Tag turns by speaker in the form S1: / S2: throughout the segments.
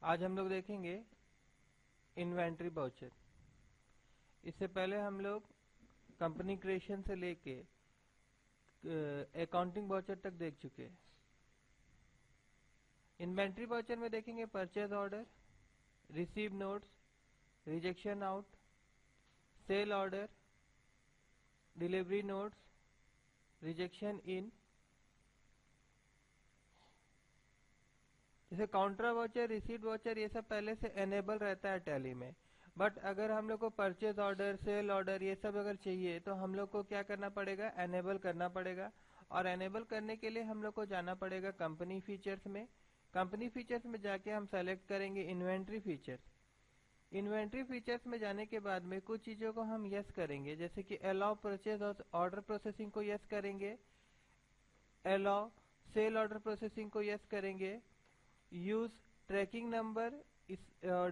S1: आज हम लोग देखेंगे इन्वेंट्री वाउचर। इससे पहले हम लोग कंपनी क्रिएशन से लेके अकाउंटिंग वाउचर तक देख चुके हैं। इन्वेंट्री वाउचर में देखेंगे purchase order, receive notes, rejection out, sale order, delivery notes, rejection in. जैसे काउंटर वाउचर, रिसीट वाउचर, ये सब पहले से एनेबल रहता है टैली में। बट अगर हम लोग को परचेज ऑर्डर, सेल ऑर्डर ये सब अगर चाहिए तो हम लोग को क्या करना पड़ेगा, एनेबल करना पड़ेगा। और एनेबल करने के लिए हम लोग को जाना पड़ेगा कंपनी फीचर्स में। कंपनी फीचर्स में जाके हम सेलेक्ट करेंगे इन्वेंट्री फीचर्स। इन्वेंट्री फीचर्स में जाने के बाद में कुछ चीजों को हम यस करेंगे, जैसे कि अलाउ परचेज और ऑर्डर प्रोसेसिंग को यस करेंगे, अलाउ सेल ऑर्डर प्रोसेसिंग को यस करेंगे, यूज ट्रैकिंग नंबर इस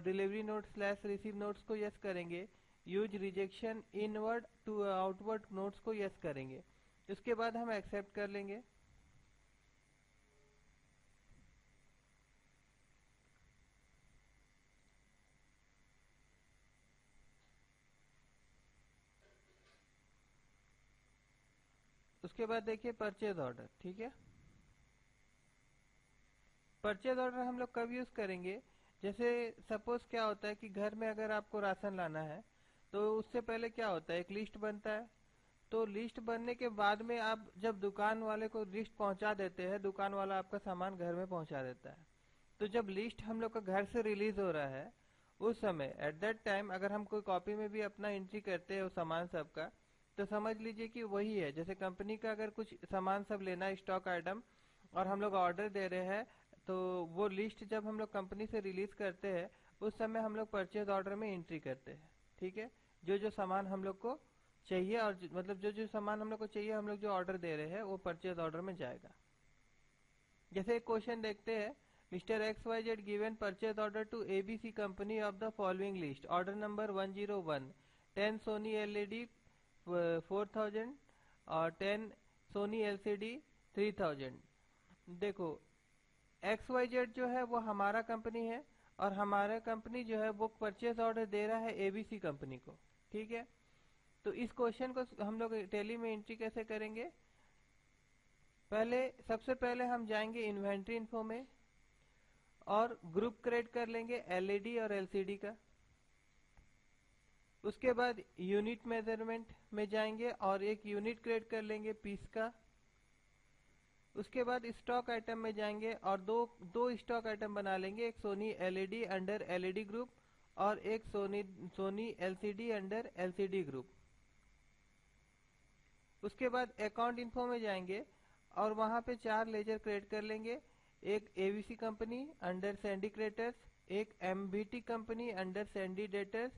S1: delivery note slash receive notes को यस करेंगे, use rejection inward to outward notes को यस करेंगे। उसके बाद हम एक्सेप्ट कर लेंगे। उसके बाद देखिए परचेज ऑर्डर। ठीक है, परचेज ऑर्डर हम लोग कब यूज करेंगे, जैसे सपोज क्या होता है कि घर में अगर आपको राशन लाना है तो उससे पहले क्या होता है, एक लिस्ट बनता है। तो लिस्ट बनने के बाद में आप जब दुकान वाले को लिस्ट पहुंचा देते हैं, दुकान वाला आपका सामान घर में पहुंचा देता है। तो जब लिस्ट हम लोग का घर से रिलीज हो रहा है, उस समय एट दैट टाइम अगर हम कोई कॉपी में भी अपना एंट्री करते हैं उस सामान सब का, तो समझ लीजिए कि वही है। जैसे कंपनी का अगर कुछ सामान सब लेना है, स्टॉक आइटम, और हम लोग ऑर्डर दे रहे हैं, तो वो लिस्ट जब हम लोग कंपनी से रिलीज करते हैं उस समय हम लोग परचेज ऑर्डर में एंट्री करते हैं। ठीक है, जो जो सामान हम लोग को चाहिए और मतलब जो जो सामान हम लोग को चाहिए, हम लोग जो ऑर्डर दे रहे हैं वो परचेज ऑर्डर में जाएगा। जैसे एक क्वेश्चन देखते हैं, mister X Y Z given purchase order to ABC company of the following list, order number 101, 10 Sony LED 4000 और 10 सोनी एलसीडी 3000। देखो एक्स वाई जेड जो है वो हमारा कंपनी है, और हमारा कंपनी जो है वो परचेज ऑर्डर दे रहा है एबीसी कंपनी को। ठीक है, तो इस क्वेश्चन को हम लोग टैली में एंट्री कैसे करेंगे, सबसे पहले हम जाएंगे इन्वेंट्री इन्फो में और ग्रुप क्रिएट कर लेंगे एलईडी और एलसीडी का। उसके बाद यूनिट मेजरमेंट में जाएंगे और एक यूनिट क्रिएट कर लेंगे पीस का। उसके बाद स्टॉक आइटम में जाएंगे और दो दो स्टॉक आइटम बना लेंगे, एक Sony LED under LED group और एक Sony LCD under LCD group. उसके बाद अकाउंट इन्फो में जाएंगे और वहां पे 4 लेजर क्रिएट कर लेंगे, एक ABC company under sundry creditors, एक MBT company under sundry debtors,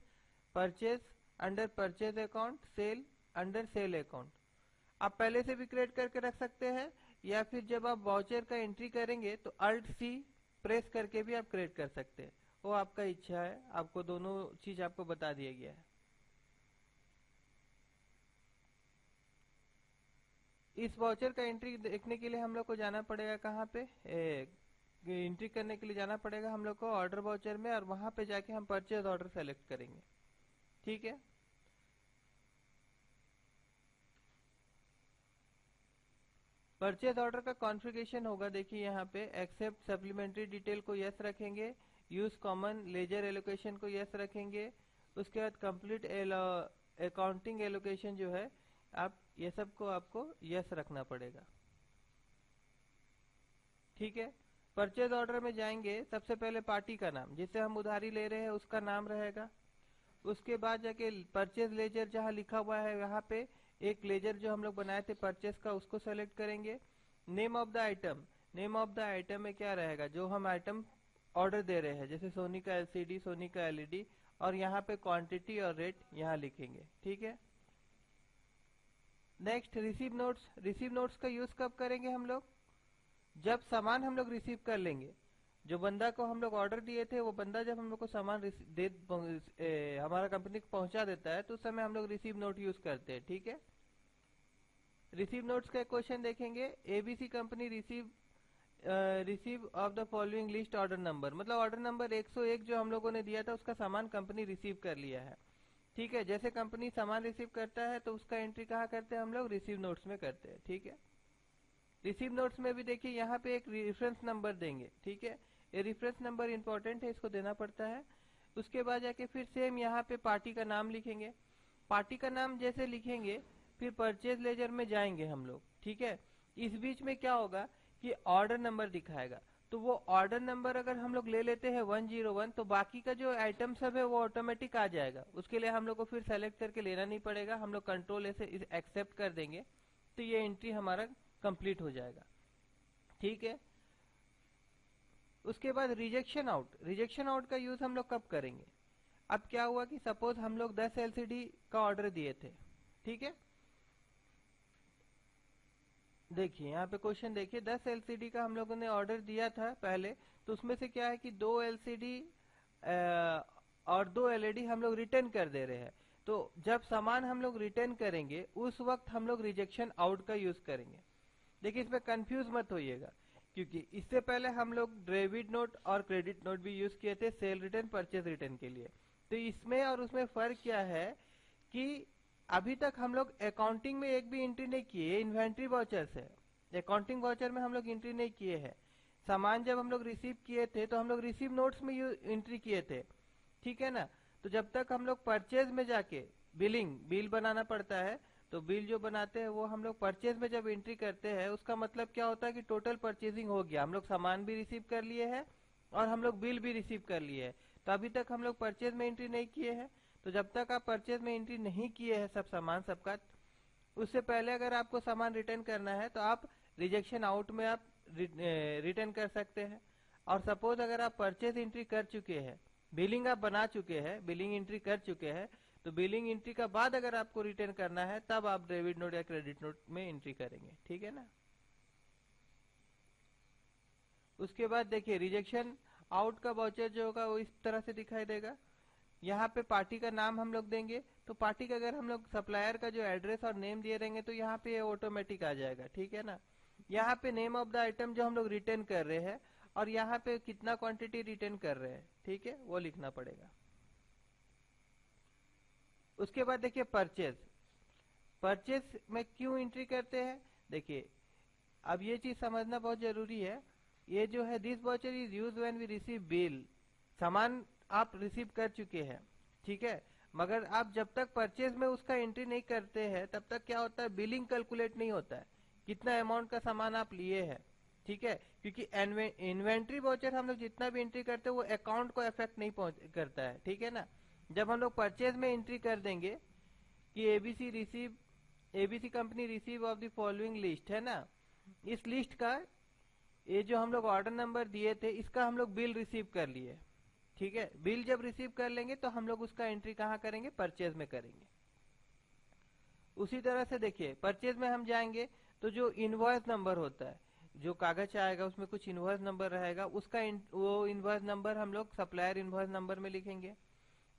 S1: purchase under purchase account, sale under sale account. आप पहले से भी क्रिएट करके रख सकते हैं, या फिर जब आप वाउचर का एंट्री करेंगे तो अल्ट सी प्रेस करके भी आप क्रिएट कर सकते हैं। वो आपका इच्छा है, आपको दोनों चीज आपको बता दिया गया है। इस वाउचर का एंट्री देखने के लिए हम लोग को जाना पड़ेगा कहाँ पे, एंट्री करने के लिए जाना पड़ेगा हम लोग को ऑर्डर वाउचर में, और वहां पे जाके हम परचेज ऑर्डर सेलेक्ट करेंगे। ठीक है, परचेज ऑर्डर का कॉन्फ़िगरेशन होगा, देखिए यहाँ पे एक्सेप्ट सप्लीमेंट्री डिटेल को यस रखेंगे, यूज कॉमन लेजर एलोकेशन को यस रखेंगे। उसके बाद कंप्लीट अकाउंटिंग एलोकेशन जो है, आप ये सब को आपको यस रखना पड़ेगा। ठीक है, परचेज ऑर्डर में जाएंगे, सबसे पहले पार्टी का नाम, जिससे हम उधारी ले रहे हैं उसका नाम रहेगा। उसके बाद जाके परचेज लेजर जहां लिखा हुआ है वहां पे एक लेजर जो हम लोग बनाए थे परचेज का, उसको सेलेक्ट करेंगे। Name of the item, name of the item में क्या रहेगा, जो हम आइटम ऑर्डर दे रहे हैं, जैसे सोनी का एलसीडी, सोनी का एलईडी, और यहाँ पे क्वांटिटी और रेट यहाँ लिखेंगे। ठीक है, next receive notes. Receive notes का यूज कब करेंगे हम लोग, जब सामान हम लोग रिसीव कर लेंगे। जो बंदा को हम लोग ऑर्डर दिए थे, वो बंदा जब हम लोग को सामान हमारा कंपनी को पहुंचा देता है, तो उस समय हम लोग रिसीव नोट यूज करते हैं। ठीक है, रिसीव नोट्स का क्वेश्चन देखेंगे, ABC company receive receive of the following list order number, मतलब ऑर्डर नंबर 101 जो हम लोगों ने दिया था उसका सामान कंपनी रिसीव कर लिया है। ठीक है, जैसे कंपनी सामान रिसीव करता है तो उसका एंट्री कहाँ करते हैं हम लोग, रिसीव नोट्स में करते हैं। ठीक है, रिसीव नोट्स में भी देखिए यहाँ पे एक रेफरेंस नंबर देंगे। ठीक है, ये रेफरेंस नंबर इंपॉर्टेंट है, इसको देना पड़ता है। उसके बाद जाके फिर सेम यहाँ पे पार्टी का नाम लिखेंगे। पार्टी का नाम जैसे लिखेंगे फिर परचेज लेजर में जाएंगे हम लोग। ठीक है, इस बीच में क्या होगा कि ऑर्डर नंबर दिखाएगा, तो वो ऑर्डर नंबर अगर हम लोग ले लेते हैं 101 तो बाकी का जो आइटम सब है वो ऑटोमेटिक आ जाएगा। उसके लिए हम लोग को फिर सेलेक्ट करके लेना नहीं पड़ेगा, हम लोग कंट्रोल से एक्सेप्ट कर देंगे तो ये एंट्री हमारा कंप्लीट हो जाएगा। ठीक है, उसके बाद रिजेक्शन आउट। रिजेक्शन आउट का यूज हम लोग कब करेंगे, अब क्या हुआ कि सपोज हम लोग 10 एलसीडी का ऑर्डर दिए थे। ठीक है, देखिए यहाँ पे क्वेश्चन देखिए, 10 एलसीडी का हम लोगों ने ऑर्डर दिया था पहले, तो उसमें से क्या है कि 2 एलसीडी और 2 एलईडी हम लोग रिटर्न कर दे रहे हैं। तो जब सामान हम लोग रिटर्न करेंगे उस वक्त हम लोग रिजेक्शन आउट का यूज करेंगे। देखिए इसमें कंफ्यूज मत होइएगा, क्योंकि इससे पहले हम लोग डेबिट नोट और क्रेडिट नोट भी यूज किए थे सेल रिटर्न परचेज रिटर्न के लिए। तो इसमें और उसमें फर्क क्या है कि अभी तक हम लोग अकाउंटिंग में एक भी एंट्री नहीं किए, इन्वेंट्री वाउचर है। अकाउंटिंग वाउचर में हम लोग एंट्री नहीं किए हैं। सामान जब हम लोग रिसीव किए थे तो हम लोग रिसीव नोट्स में एंट्री किए थे। ठीक है ना, तो जब तक हम लोग परचेज में जाके बिल बनाना पड़ता है, तो बिल जो बनाते हैं वो हम लोग परचेज में जब एंट्री करते हैं उसका मतलब क्या होता है कि टोटल परचेजिंग हो गया, हम लोग सामान भी रिसीव कर लिए हैं और हम लोग बिल भी रिसीव कर लिए हैं। तो अभी तक हम लोग परचेज में एंट्री नहीं किए हैं। तो जब तक आप परचेज में एंट्री नहीं किए हैं सब सामान सबका, उससे पहले अगर आपको सामान रिटर्न करना है तो आप रिजेक्शन आउट में आप रिटर्न कर सकते हैं। और सपोज अगर आप परचेज एंट्री कर चुके हैं, बिलिंग आप बना चुके हैं, बिलिंग एंट्री कर चुके हैं, तो बिलिंग एंट्री का बाद अगर आपको रिटर्न करना है तब आप डेबिट नोट या क्रेडिट नोट में एंट्री करेंगे। ठीक है ना, उसके बाद देखिए रिजेक्शन आउट का वाउचर जो होगा वो इस तरह से दिखाई देगा। यहाँ पे पार्टी का नाम हम लोग देंगे, तो पार्टी का अगर हम लोग सप्लायर का जो एड्रेस और नेम दिए रहेंगे तो यहाँ पे ऑटोमेटिक आ जाएगा। ठीक है ना, यहाँ पे नेम ऑफ द आइटम जो हम लोग रिटर्न कर रहे हैं और यहाँ पे कितना क्वांटिटी रिटर्न कर रहे हैं, ठीक है, वो लिखना पड़ेगा। उसके बाद देखिए परचेज। परचेज में क्यों एंट्री करते हैं, देखिए अब ये चीज समझना बहुत जरूरी है। ये जो है this voucher is use when we receive bill, सामान आप रिसीव कर चुके हैं। ठीक है, मगर आप जब तक परचेज में उसका एंट्री नहीं करते हैं तब तक क्या होता है, बिलिंग कैलकुलेट नहीं होता है कितना अमाउंट का सामान आप लिए हैं। ठीक है, क्योंकि इन्वेंट्री वाउचर हम लोग जितना भी एंट्री करते हैं वो अकाउंट को इफेक्ट नहीं करता है। ठीक है ना, जब हम लोग परचेज में एंट्री कर देंगे कि ABC company receive of the following list, है ना, इस लिस्ट का ये जो हम लोग ऑर्डर नंबर दिए थे इसका हम लोग बिल रिसीव कर लिए। ठीक है, बिल जब रिसीव कर लेंगे तो हम लोग उसका एंट्री कहाँ करेंगे, परचेज में करेंगे। उसी तरह से देखिए परचेज में हम जाएंगे तो जो इनवॉइस नंबर होता है, जो कागज आएगा उसमें कुछ इनवॉइस नंबर रहेगा, उसका वो इनवॉइस नंबर हम लोग सप्लायर इनवॉइस नंबर में लिखेंगे।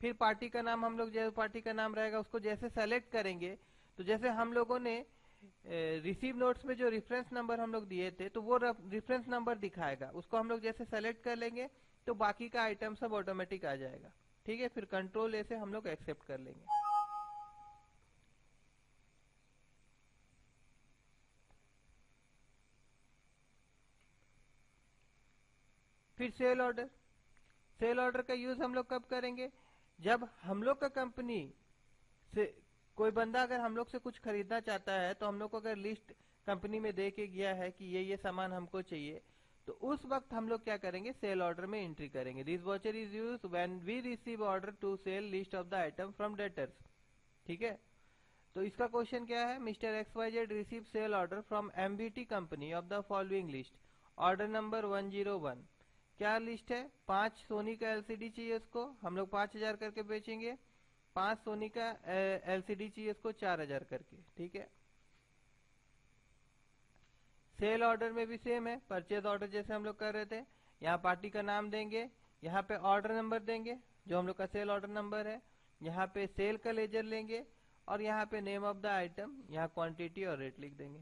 S1: फिर पार्टी का नाम हम लोग जैसे पार्टी का नाम रहेगा उसको जैसे सेलेक्ट करेंगे, तो जैसे हम लोगों ने रिसीव नोट्स में जो रेफरेंस नंबर हम लोग दिए थे तो वो रेफरेंस नंबर दिखाएगा, उसको हम लोग जैसे सेलेक्ट कर लेंगे तो बाकी का आइटम सब ऑटोमेटिक आ जाएगा। ठीक है, फिर कंट्रोल ए से हम लोग एक्सेप्ट कर लेंगे। फिर सेल ऑर्डर। सेल ऑर्डर का यूज हम लोग कब करेंगे, जब हम लोग का कंपनी से कोई बंदा अगर हम लोग से कुछ खरीदना चाहता है तो हम लोग को अगर लिस्ट कंपनी में दे के गया है कि ये सामान हमको चाहिए, तो उस वक्त हम लोग क्या करेंगे, सेल ऑर्डर में एंट्री करेंगे। This voucher is use when we receive order to sell list of the item from debtors. ठीक है, तो इसका क्वेश्चन क्या है, mister X Y Z receive sale order from MBT company of the following list, order number 101। क्या list है, 5 सोनी का LCD चाहिए, उसको हम लोग 5000 करके बेचेंगे। 5 सोनी का एलसीडी चाहिए इसको 4000 करके। ठीक है, सेल ऑर्डर में भी सेम है, परचेज ऑर्डर जैसे हम लोग कर रहे थे। यहाँ पार्टी का नाम देंगे, यहाँ पे ऑर्डर नंबर देंगे जो हम लोग का सेल ऑर्डर नंबर है, यहाँ पे सेल का लेजर लेंगे और यहाँ पे नेम ऑफ द आइटम, यहाँ क्वांटिटी और रेट लिख देंगे।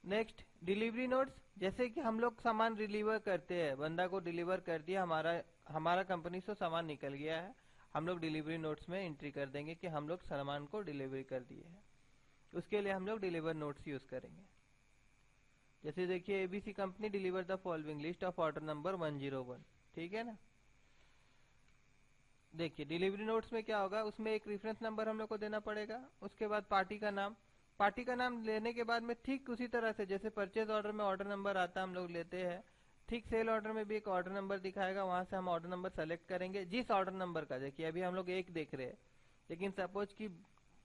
S1: Next delivery notes. जैसे कि हम लोग सामान डिलीवर करते हैं, बंदा को डिलीवर कर दिया, हमारा हमारा कंपनी से सामान निकल गया है, हम लोग डिलीवरी नोट्स में एंट्री कर देंगे कि हम लोग सामान को डिलीवरी कर दिए हैं। उसके लिए हम लोग डिलीवर नोट्स यूज करेंगे। जैसे देखिए, ABC company deliver the following list of order number 101, ठीक है ना। देखिए डिलीवरी नोट्स में क्या होगा, उसमें एक रेफरेंस नंबर हम लोग को देना पड़ेगा, उसके बाद पार्टी का नाम। पार्टी का नाम लेने के बाद में ठीक उसी तरह से जैसे परचेज ऑर्डर में ऑर्डर नंबर आता है हम लोग लेते हैं, ठीक सेल ऑर्डर में भी एक ऑर्डर नंबर दिखाएगा, वहां से हम ऑर्डर नंबर सेलेक्ट करेंगे जिस ऑर्डर नंबर का। देखिए अभी हम लोग एक देख रहे हैं, लेकिन सपोज कि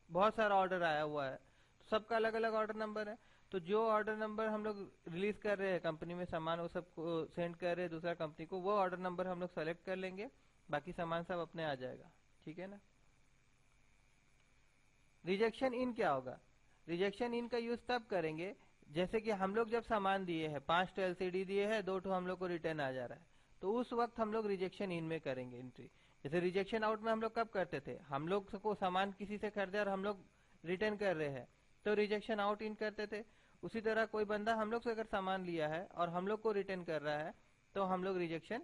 S1: बहुत सारा ऑर्डर आया हुआ है, तो सबका अलग अलग ऑर्डर नंबर है। तो जो ऑर्डर नंबर हम लोग रिलीज कर रहे हैं कंपनी में सामान, वो सबको सेंड कर रहे हैं दूसरा कंपनी को, वो ऑर्डर नंबर हम लोग सेलेक्ट कर लेंगे, बाकी सामान सब अपने आ जाएगा, ठीक है ना। रिजेक्शन इन क्या होगा, रिजेक्शन इन का यूज तब करेंगे जैसे कि हम लोग जब सामान दिए हैं, 5 तो एलसीडी दिए हैं, 2 तो हम लोग को रिटर्न आ जा रहा है, तो उस वक्त हम लोग रिजेक्शन इन में करेंगे एंट्री। जैसे रिजेक्शन आउट में हम लोग कब करते थे, हम लोग को सामान किसी से खरीदे और हम लोग रिटर्न कर रहे हैं, तो रिजेक्शन आउट इन करते थे। उसी तरह कोई बंदा हम लोग से अगर सामान लिया है और हम लोग को रिटर्न कर रहा है, तो हम लोग रिजेक्शन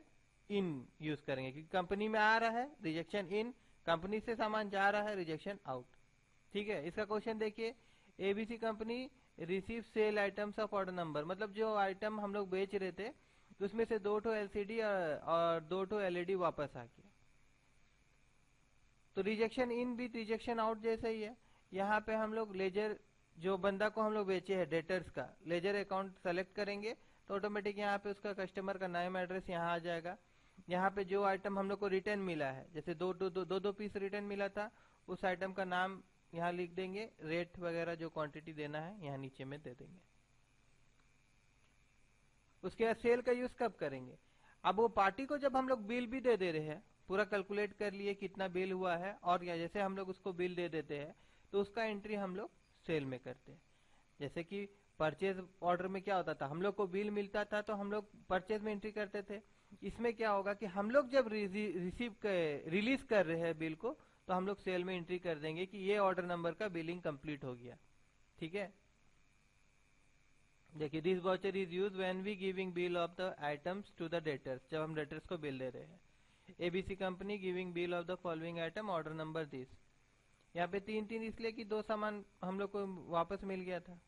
S1: इन यूज करेंगे, क्योंकि कंपनी में आ रहा है रिजेक्शन इन, कंपनी से सामान जा रहा है रिजेक्शन आउट, ठीक है। इसका क्वेश्चन देखिए, ABC company receive sale items of order number, मतलब जो आइटम हम लोग बेच रहे थे उसमें से 2 ठो एलसीडी और 2 ठो एलईडी वापस आ गया। तो रिजेक्शन इन भी रिजेक्शन आउट जैसे ही है। यहाँ पे हम लोग लेजर, जो बंदा को हम लोग बेचे हैं डेटर्स का लेजर अकाउंट सेलेक्ट करेंगे, तो ऑटोमेटिक यहाँ पे उसका कस्टमर का नाम एड्रेस यहाँ आ जाएगा। यहाँ पे जो आइटम हम लोग को रिटर्न मिला है, जैसे दो पीस रिटर्न मिला था, उस आइटम का नाम यहाँ लिख देंगे, रेट वगैरह जो क्वांटिटी देना है यहाँ नीचे में दे देंगे। उसके बाद सेल का यूज कब करेंगे, अब वो पार्टी को जब हम लोग बिल भी दे दे रहे हैं, पूरा कैलकुलेट कर लिए कितना बिल हुआ है, और या जैसे हम लोग उसको बिल दे देते हैं, तो उसका एंट्री हम लोग सेल में करते हैं। जैसे कि परचेज ऑर्डर में क्या होता था, हम लोग को बिल मिलता था तो हम लोग परचेज में एंट्री करते थे। इसमें क्या होगा कि हम लोग जब रिलीज कर रहे हैं बिल को, तो हम लोग सेल में एंट्री कर देंगे कि ये ऑर्डर नंबर का बिलिंग कंप्लीट हो गया, ठीक है। देखिए this voucher is use when we giving bill of the items to the debtors, जब हम डेटर्स को बिल दे रहे हैं। ABC company giving bill of the following item order number this. यहाँ पे 3 इसलिए कि 2 सामान हम लोग को वापस मिल गया था।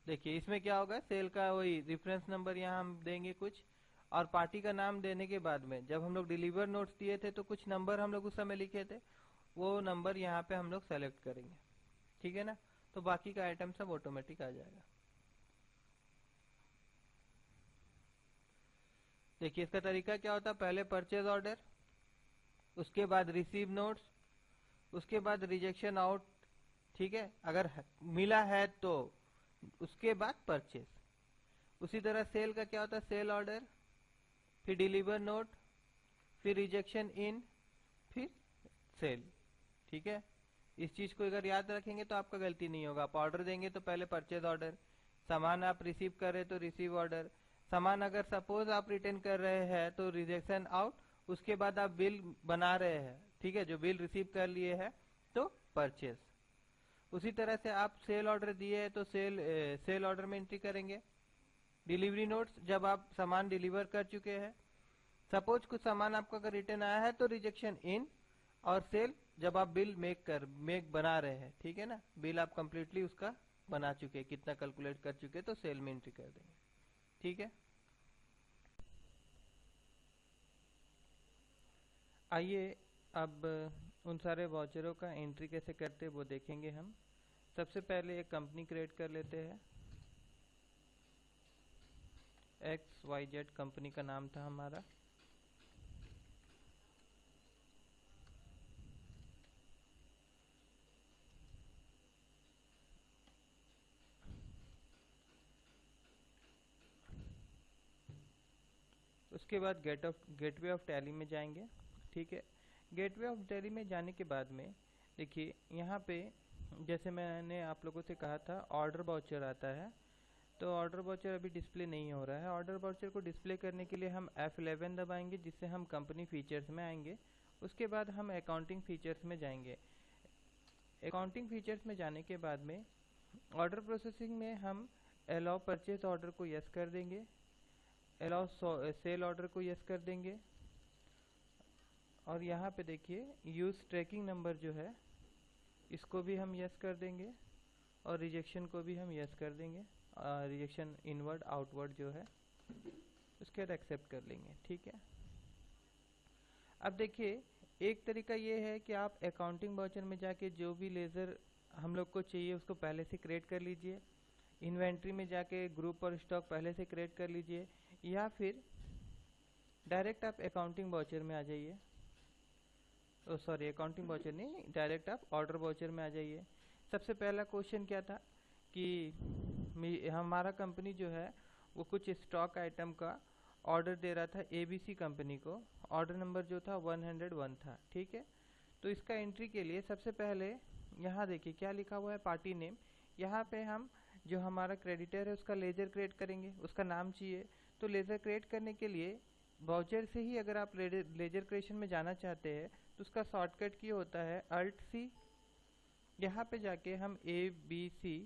S1: देखिए इसमें क्या होगा, सेल का वही रेफरेंस नंबर यहाँ हम देंगे कुछ, और पार्टी का नाम देने के बाद में जब हम लोग डिलीवर नोट्स दिए थे तो कुछ नंबर हम लोग उस समय लिखे थे, वो नंबर यहाँ पे हम लोग सेलेक्ट करेंगे, ठीक है ना। तो बाकी का आइटम सब ऑटोमेटिक आ जाएगा। देखिए इसका तरीका क्या होता है, पहले परचेज ऑर्डर, उसके बाद रिसीव नोट्स, उसके बाद रिजेक्शन आउट, ठीक है, अगर मिला है तो उसके बाद परचेज। उसी तरह सेल का क्या होता है, सेल ऑर्डर, फिर डिलीवर नोट, फिर रिजेक्शन इन, फिर सेल, ठीक है। इस चीज को अगर याद रखेंगे तो आपका गलती नहीं होगा। आप ऑर्डर देंगे तो पहले परचेज ऑर्डर, सामान आप रिसीव कर रहे तो रिसीव ऑर्डर, सामान अगर सपोज आप रिटर्न कर रहे हैं तो रिजेक्शन आउट, उसके बाद आप बिल बना रहे हैं, ठीक है, जो बिल रिसीव कर लिए हैं तो परचेज। उसी तरह से आप सेल ऑर्डर दिए है तो सेल ऑर्डर में एंट्री करेंगे। डिलीवरी नोट्स, जब आप सामान डिलीवर कर चुके हैं, सपोज कुछ सामान आपका अगर रिटर्न आया है तो रिजेक्शन इन, और सेल जब आप बिल मेक बना रहे हैं, ठीक है ना, बिल आप कंप्लीटली उसका बना चुके हैं, कितना कैलकुलेट कर चुके हैं, तो सेल में एंट्री कर देंगे, ठीक है। आइए अब उन सारे वाउचरों का एंट्री कैसे करते हैं वो देखेंगे हम। सबसे पहले एक कंपनी क्रिएट कर लेते हैं, XYZ कंपनी का नाम था हमारा। उसके बाद गेटवे ऑफ टैली में जाएंगे, ठीक है। गेटवे ऑफ टैली में जाने के बाद में देखिए यहाँ पे जैसे मैंने आप लोगों से कहा था ऑर्डर वाउचर आता है, तो ऑर्डर वाउचर अभी डिस्प्ले नहीं हो रहा है। ऑर्डर वाउचर को डिस्प्ले करने के लिए हम F11 दबाएंगे, जिससे हम कंपनी फीचर्स में आएंगे। उसके बाद हम अकाउंटिंग फीचर्स में जाएंगे। अकाउंटिंग फीचर्स में जाने के बाद में ऑर्डर प्रोसेसिंग में हम अलाउ परचेज ऑर्डर को यस कर देंगे, अलाउ सेल ऑर्डर को यस कर देंगे, और यहाँ पे देखिए यूज़ ट्रैकिंग नंबर जो है इसको भी हम यस कर देंगे, और रिजेक्शन को भी हम यस कर देंगे, रिजेक्शन इनवर्ड आउटवर्ड जो है उसके बाद एक्सेप्ट कर लेंगे। ठीक है, अब देखिए एक तरीका ये है कि आप अकाउंटिंग वाउचर में जाके जो भी लेज़र हम लोग को चाहिए उसको पहले से क्रिएट कर लीजिए, इन्वेंट्री में जाके ग्रुप और स्टॉक पहले से क्रिएट कर लीजिए, या फिर डायरेक्ट आप अकाउंटिंग वाउचर में आ जाइए, सॉरी अकाउंटिंग वाउचर नहीं, डायरेक्ट आप ऑर्डर वाउचर में आ जाइए। सबसे पहला क्वेश्चन क्या था कि हमारा कंपनी जो है वो कुछ स्टॉक आइटम का ऑर्डर दे रहा था एबीसी कंपनी को, ऑर्डर नंबर जो था 101 था। ठीक है, तो इसका एंट्री के लिए सबसे पहले यहाँ देखिए क्या लिखा हुआ है, पार्टी नेम। यहाँ पे हम जो हमारा क्रेडिटर है उसका लेजर क्रिएट करेंगे, उसका नाम चाहिए। तो लेजर क्रिएट करने के लिए वाउचर से ही अगर आप लेजर क्रिएशन में जाना चाहते हैं तो उसका शॉर्टकट की होता है अल्ट सी। यहाँ पे जाके हम ABC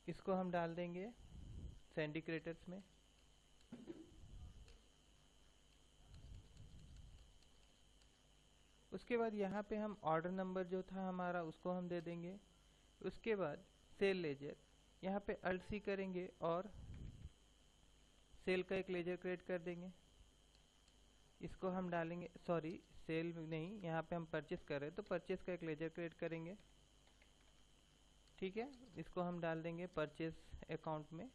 S1: इसको हम डाल देंगे सैंडी क्रिएटर्स में। उसके बाद यहाँ पे हम ऑर्डर नंबर जो था हमारा उसको हम दे देंगे। उसके बाद सेल लेजर, यहाँ पे अल्ट सी करेंगे और सेल का एक लेजर क्रिएट कर देंगे, इसको हम डालेंगे, सॉरी सेल नहीं, यहाँ पे हम परचेस कर रहे हैं तो परचेस का एक लेजर क्रिएट करेंगे। ठीक है, इसको हम डाल देंगे परचेस अकाउंट में।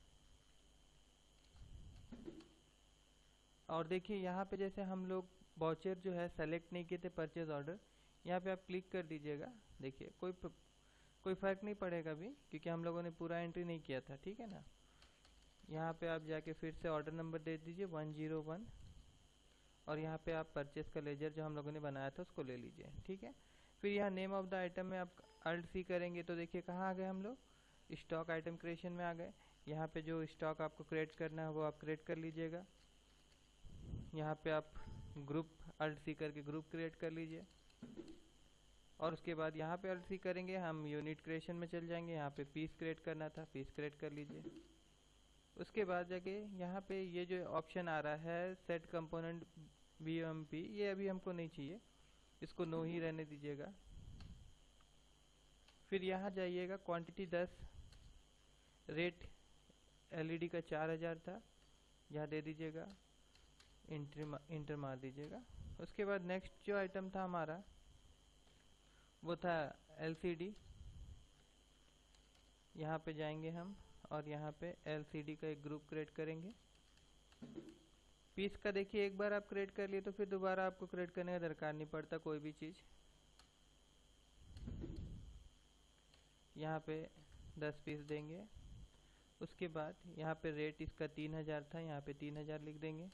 S1: और देखिए यहाँ पे जैसे हम लोग वाउचर जो है सेलेक्ट नहीं किए थे परचेज ऑर्डर, यहाँ पे आप क्लिक कर दीजिएगा। देखिए कोई फ़र्क नहीं पड़ेगा अभी क्योंकि हम लोगों ने पूरा एंट्री नहीं किया था। ठीक है ना, यहाँ पे आप जाके फिर से ऑर्डर नंबर दे दीजिए 101, और यहाँ पे आप परचेस का लेजर जो हम लोगों ने बनाया था उसको ले लीजिए। ठीक है, फिर यहाँ नेम ऑफ द आइटम में आप अल्ट सी करेंगे तो देखिए कहाँ आ गए हम लोग, स्टॉक आइटम क्रिएशन में आ गए। यहाँ पे जो स्टॉक आपको क्रिएट करना है वो आप क्रिएट कर लीजिएगा। यहाँ पे आप ग्रुप अल्ट सी करके ग्रुप क्रिएट कर लीजिए, और उसके बाद यहाँ पे अल्ट सी करेंगे हम यूनिट क्रिएशन में चल जाएंगे। यहाँ पे पीस क्रिएट करना था, पीस क्रिएट कर लीजिए। उसके बाद जाके यहाँ पे ये जो ऑप्शन आ रहा है सेट कंपोनेंट BMP, ये अभी हमको नहीं चाहिए, इसको नो ही रहने दीजिएगा। फिर यहाँ जाइएगा, क्वांटिटी 10, रेट LED का 4000 था, यहाँ दे दीजिएगा, इंटर मार दीजिएगा। उसके बाद नेक्स्ट जो आइटम था हमारा वो था LCD, यहाँ पे जाएंगे हम और यहाँ पे LCD का एक ग्रुप क्रिएट करेंगे। पीस का देखिए एक बार आप क्रिएट कर लिए तो फिर दोबारा आपको क्रिएट करने का दरकार नहीं पड़ता कोई भी चीज़। यहाँ पे 10 पीस देंगे। उसके बाद यहाँ पे रेट इसका 3000 था, यहाँ पे 3000 लिख देंगे।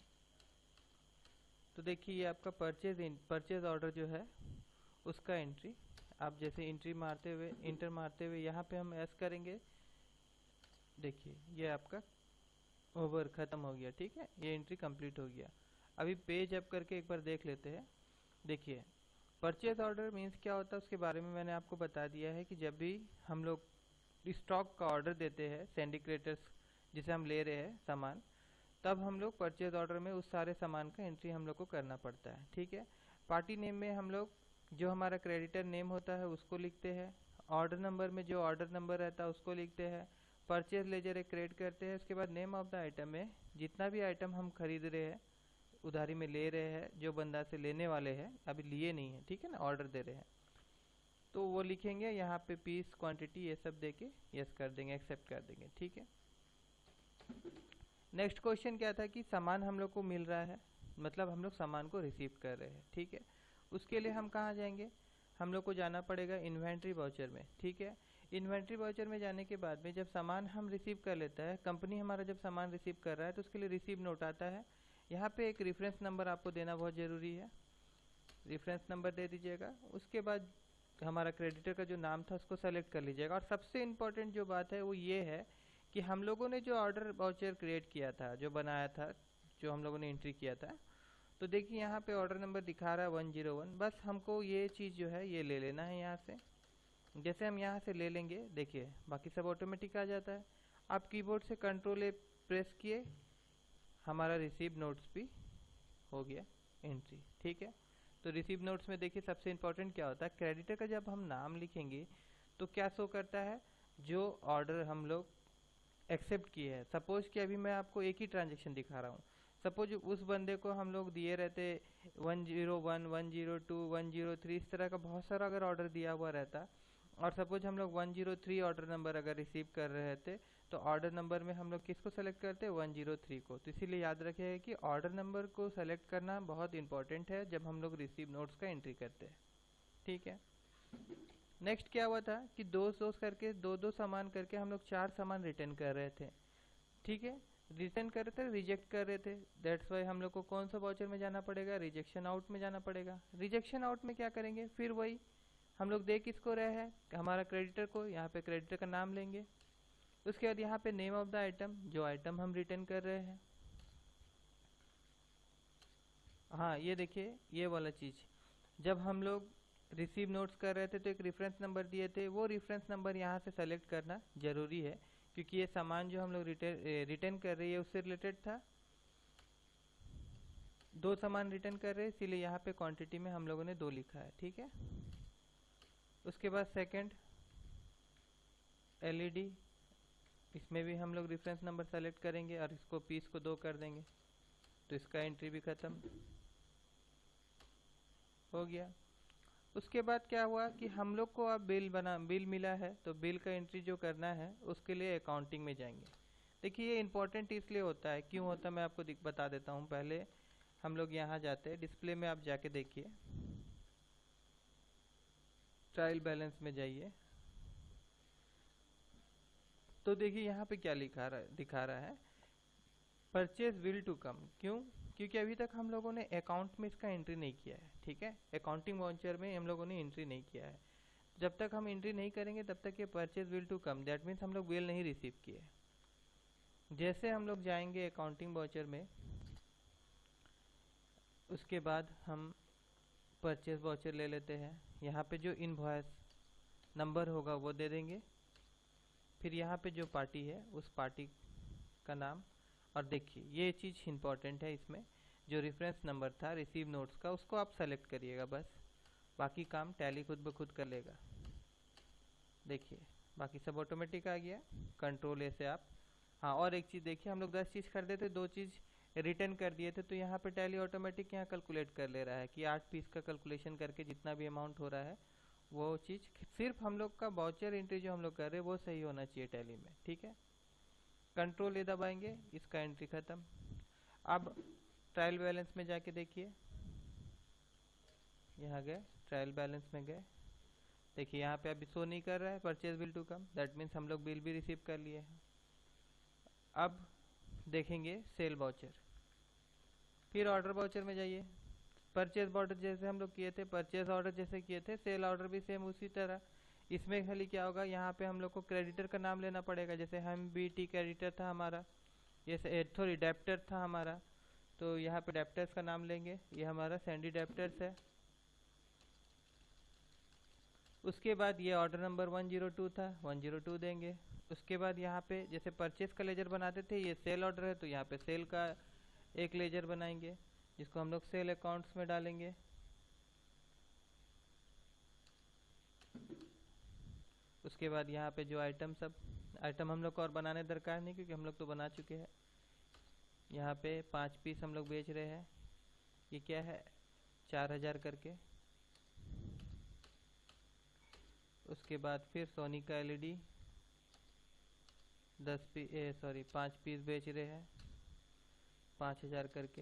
S1: तो देखिए ये आपका परचेज ऑर्डर जो है उसका एंट्री, आप जैसे इंटर मारते हुए यहाँ पे हम एस करेंगे। देखिए ये आपका ओवर ख़त्म हो गया। ठीक है, ये एंट्री कंप्लीट हो गया। अभी पेज अप करके एक बार देख लेते हैं। देखिए परचेज ऑर्डर मीन्स क्या होता है उसके बारे में मैंने आपको बता दिया है कि जब भी हम लोग स्टॉक का ऑर्डर देते हैं सिंडिकेटर्स जिसे हम ले रहे हैं सामान, तब हम लोग परचेज ऑर्डर में उस सारे सामान का एंट्री हम लोग को करना पड़ता है। ठीक है, पार्टी नेम में हम लोग जो हमारा क्रेडिटर नेम होता है उसको लिखते हैं, ऑर्डर नंबर में जो ऑर्डर नंबर रहता है उसको लिखते हैं, परचेज लेजर एक क्रिएट करते हैं। उसके बाद नेम ऑफ द आइटम में जितना भी आइटम हम खरीद रहे हैं, उधारी में ले रहे हैं, जो बंदा से लेने वाले हैं, अभी लिए नहीं है, ठीक है ना, ऑर्डर दे रहे हैं, तो वो लिखेंगे यहाँ पे पीस क्वांटिटी ये सब दे के यस कर देंगे, एक्सेप्ट कर देंगे। ठीक है, नेक्स्ट क्वेश्चन क्या था कि सामान हम लोग को मिल रहा है, मतलब हम लोग सामान को रिसीव कर रहे हैं। ठीक है, उसके लिए हम कहाँ जाएंगे, हम लोग को जाना पड़ेगा इन्वेंट्री वाउचर में। ठीक है, इन्वेंट्री वाउचर में जाने के बाद में जब सामान हम रिसीव कर लेता है, कंपनी हमारा जब सामान रिसीव कर रहा है तो उसके लिए रिसीव नोट आता है। यहाँ पे एक रेफरेंस नंबर आपको देना बहुत ज़रूरी है, रेफरेंस नंबर दे दीजिएगा। उसके बाद हमारा क्रेडिटर का जो नाम था उसको सेलेक्ट कर लीजिएगा। और सबसे इम्पोर्टेंट जो बात है वो ये है कि हम लोगों ने जो ऑर्डर वाउचर क्रिएट किया था, जो बनाया था, जो हम लोगों ने एंट्री किया था, तो देखिए यहाँ पे ऑर्डर नंबर दिखा रहा है 101। बस हमको ये चीज़ जो है ये ले लेना है यहाँ से, जैसे हम यहाँ से ले लेंगे, देखिए बाकी सब ऑटोमेटिक आ जाता है। आप कीबोर्ड से कंट्रोल ए प्रेस किए, हमारा रिसीव नोट्स भी हो गया एंट्री, ठीक है। तो रिसीव नोट्स में देखिए सबसे इम्पोर्टेंट क्या होता है, क्रेडिटर का जब हम नाम लिखेंगे तो क्या शो करता है, जो ऑर्डर हम लोग एक्सेप्ट किए हैं। सपोज कि अभी मैं आपको एक ही ट्रांजेक्शन दिखा रहा हूँ। सपोज उस बंदे को हम लोग दिए रहते 101, 102, 103, इस तरह का बहुत सारा अगर ऑर्डर दिया हुआ रहता, और सपोज हम लोग 103 ऑर्डर नंबर अगर रिसीव कर रहे थे, तो ऑर्डर नंबर में हम लोग किसको सेलेक्ट करते हैं, 103 को। तो इसीलिए याद रखिएगा कि ऑर्डर नंबर को सेलेक्ट करना बहुत इंपॉर्टेंट है जब हम लोग रिसीव नोट्स का एंट्री करते हैं, ठीक है। नेक्स्ट क्या हुआ था कि दो करके दो सामान करके हम लोग 4 सामान रिटर्न कर रहे थे, ठीक है। रिटर्न कर रहे थे, रिजेक्ट कर रहे थे, दैट्स वाई हम लोग को कौन सा वाउचर में जाना पड़ेगा, रिजेक्शन आउट में जाना पड़ेगा। रिजेक्शन आउट में क्या करेंगे, फिर वही हम लोग देख किसको रहे हैं, हमारा क्रेडिटर को। यहाँ पे क्रेडिटर का नाम लेंगे, उसके बाद यहाँ पे नेम ऑफ द आइटम, जो आइटम हम रिटर्न कर रहे हैं। हाँ ये देखिए ये वाला चीज, जब हम लोग रिसीव नोट्स कर रहे थे तो एक रेफरेंस नंबर दिए थे, वो रेफरेंस नंबर यहाँ से सेलेक्ट करना जरूरी है, क्योंकि ये सामान जो हम लोग रिटर्न कर रहे हैं उससे रिलेटेड था। 2 सामान रिटर्न कर रहे हैं, इसीलिए यहाँ पे क्वांटिटी में हम लोगों ने 2 लिखा है, ठीक है। उसके बाद सेकंड एलईडी, इसमें भी हम लोग रेफरेंस नंबर सेलेक्ट करेंगे और इसको पीस को 2 कर देंगे, तो इसका एंट्री भी खत्म हो गया। उसके बाद क्या हुआ कि हम लोग को अब बिल मिला है, तो बिल का एंट्री जो करना है उसके लिए अकाउंटिंग में जाएंगे। देखिए ये इंपॉर्टेंट इसलिए होता है, क्यों होता है मैं आपको बता देता हूँ। पहले हम लोग यहाँ जाते हैं, डिस्प्ले में आप जाके देखिए, ट्रायल बैलेंस में जाइए, तो देखिए यहाँ पे क्या दिखा रहा है, परचेज विल टू कम। क्यों, क्योंकि अभी तक हम लोगों ने अकाउंट में इसका एंट्री नहीं किया है, ठीक है। अकाउंटिंग वाउचर में हम लोगों ने एंट्री नहीं किया है। जब तक हम एंट्री नहीं करेंगे तब तक ये purchase will to come, that means हम लोग बिल नहीं रिसीव किए। जैसे हम लोग जाएंगे अकाउंटिंग वाउचर में, उसके बाद हम परचेज वाउचर ले लेते हैं। यहाँ पे जो इनवॉइस नंबर होगा वो दे देंगे, फिर यहाँ पे जो पार्टी है उस पार्टी का नाम, और देखिए ये चीज़ इंपॉर्टेंट है, इसमें जो रेफरेंस नंबर था रिसीव नोट्स का उसको आप सेलेक्ट करिएगा, बस बाकी काम टैली खुद ब खुद कर लेगा। देखिए बाकी सब ऑटोमेटिक आ गया, कंट्रोल ए से आप। हाँ और एक चीज़ देखिए, हम लोग 10 चीज़ खरीदे थे, 2 चीज़ रिटर्न कर दिए थे, तो यहाँ पे टैली ऑटोमेटिक यहाँ कैलकुलेट कर ले रहा है कि 8 पीस का कैलकुलेशन करके जितना भी अमाउंट हो रहा है वो चीज़, सिर्फ हम लोग का वाउचर एंट्री जो हम लोग कर रहे हैं वो सही होना चाहिए टैली में, ठीक है। कंट्रोल ए दबाएंगे, इसका एंट्री खत्म। अब ट्रायल बैलेंस में जाके देखिए, यहाँ गए ट्रायल बैलेंस में गए, देखिए यहाँ पे अभी शो नहीं कर रहा है purchase bill to come, that means हम लोग बिल भी रिसीव कर लिए हैं। अब देखेंगे सेल वाउचर, फिर ऑर्डर वाउचर में जाइए, परचेज ऑर्डर जैसे हम लोग किए थे, परचेज ऑर्डर जैसे किए थे, सेल ऑर्डर भी सेम उसी तरह। इसमें खाली क्या होगा, यहाँ पे हम लोग को क्रेडिटर का नाम लेना पड़ेगा, जैसे हम BT क्रेडिटर था हमारा, ये सॉरी डेप्टर था हमारा, तो यहाँ पे डेप्टर्स का नाम लेंगे, ये हमारा सैंडी डेप्टर्स है। उसके बाद ये ऑर्डर नंबर 102 था, 102 देंगे। उसके बाद यहाँ पे जैसे परचेज का लेजर बनाते थे, ये सेल ऑर्डर है तो यहाँ पे सेल का एक लेजर बनाएंगे जिसको हम लोग सेल अकाउंट्स में डालेंगे। उसके बाद यहाँ पे जो आइटम हम लोग को और बनाने दरकार नहीं, क्योंकि हम लोग तो बना चुके हैं। यहाँ पे 5 पीस हम लोग बेच रहे हैं, ये क्या है 4000 करके। उसके बाद फिर सोनी का LED 5 पीस बेच रहे हैं 5000 करके,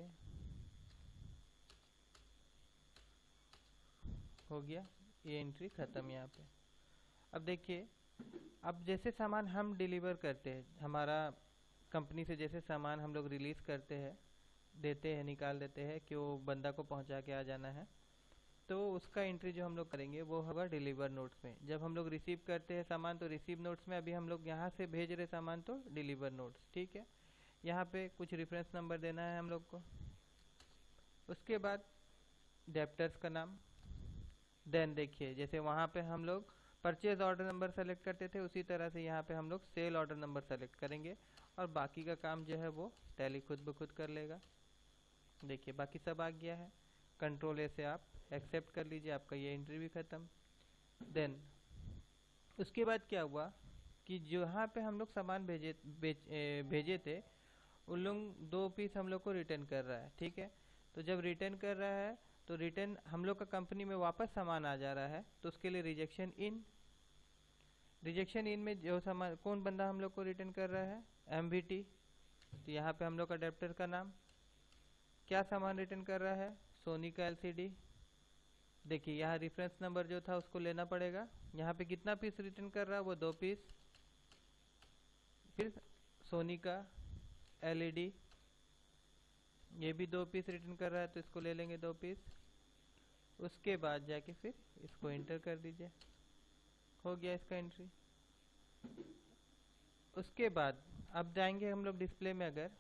S1: हो गया ये एंट्री खत्म यहाँ पे। अब देखिए, अब जैसे सामान हम डिलीवर करते हैं, हमारा कंपनी से जैसे सामान हम लोग रिलीज़ करते हैं, देते हैं, निकाल देते हैं कि वो बंदा को पहुंचा के आ जाना है, तो उसका एंट्री जो हम लोग करेंगे वो होगा डिलीवर नोट्स में। जब हम लोग रिसीव करते हैं सामान तो रिसीव नोट्स में, अभी हम लोग यहाँ से भेज रहे सामान तो डिलीवर नोट्स, ठीक है। यहाँ पे कुछ रेफरेंस नंबर देना है हम लोग को। उसके बाद डेप्टर्स का नाम, देन देखिए जैसे वहाँ पे हम लोग परचेज ऑर्डर नंबर सेलेक्ट करते थे, उसी तरह से यहाँ पे हम लोग सेल ऑर्डर नंबर सेलेक्ट करेंगे और बाकी का काम जो है वो टैली खुद ब खुद कर लेगा। देखिए बाकी सब आ गया है। कंट्रोल ए से आप एक्सेप्ट कर लीजिए, आपका ये एंट्री भी खत्म। देन उसके बाद क्या हुआ कि जो यहाँ पे हम लोग सामान भेजे थे, उन लोग 2 पीस हम लोग को रिटर्न कर रहा है, ठीक है। तो जब रिटर्न कर रहा है तो रिटर्न हम लोग का कंपनी में वापस सामान आ जा रहा है, तो उसके लिए रिजेक्शन इन में जो सामान कौन बंदा हम लोग को रिटर्न कर रहा है, MVT। तो यहाँ पे हम लोग अडेप्टर का नाम, क्या सामान रिटर्न कर रहा है, सोनी का LCD। देखिए यहाँ रेफरेंस नंबर जो था उसको लेना पड़ेगा। यहाँ पे कितना पीस रिटर्न कर रहा है, वो 2 पीस। फिर सोनी का LED, ये भी 2 पीस रिटर्न कर रहा है, तो इसको ले लेंगे 2 पीस। उसके बाद जाके फिर इसको एंटर कर दीजिए, हो गया इसका एंट्री। उसके बाद अब जाएंगे हम लोग डिस्प्ले में, अगर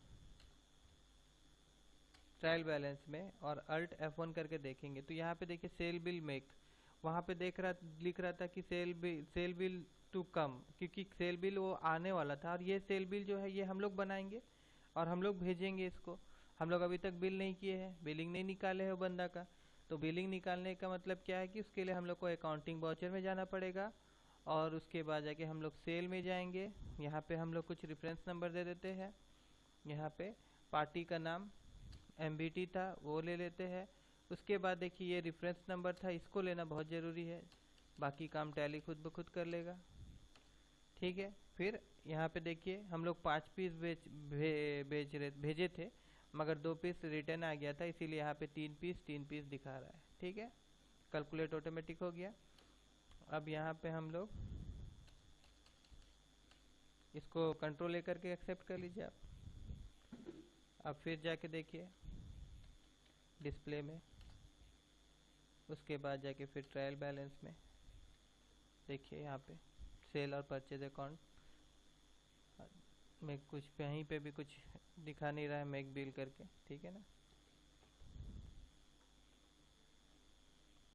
S1: ट्रायल बैलेंस में और अल्ट F1 करके देखेंगे तो यहाँ पे देखिए सेल बिल मेक, वहाँ पे लिख रहा था कि सेल बिल टू कम, क्योंकि सेल बिल वो आने वाला था और ये सेल बिल जो है ये हम लोग बनाएंगे और हम लोग भेजेंगे इसको। हम लोग अभी तक बिल नहीं किए हैं, बिलिंग नहीं निकाले है वो बंदा का। तो बिलिंग निकालने का मतलब क्या है कि उसके लिए हम लोग को अकाउंटिंग वाउचर में जाना पड़ेगा और उसके बाद जाके हम लोग सेल में जाएंगे। यहाँ पे हम लोग कुछ रेफरेंस नंबर दे देते हैं, यहाँ पे पार्टी का नाम MVT था वो ले लेते हैं। उसके बाद देखिए ये रेफरेंस नंबर था, इसको लेना बहुत ज़रूरी है, बाकी काम टैली खुद ब खुद कर लेगा, ठीक है। फिर यहाँ पे देखिए हम लोग 5 पीस भेजे थे, मगर 2 पीस रिटर्न आ गया था, इसीलिए यहाँ पे 3 पीस दिखा रहा है, ठीक है। कैलकुलेट ऑटोमेटिक हो गया। अब यहाँ पे हम लोग इसको कंट्रोल लेकर के एक्सेप्ट कर लीजिए आप। अब फिर जाके देखिए डिस्प्ले में, उसके बाद जाके फिर ट्रायल बैलेंस में देखिए यहाँ पे सेल और परचेज अकाउंट में कुछ कहीं पे भी कुछ दिखा नहीं रहा है मेक बिल करके, ठीक है ना।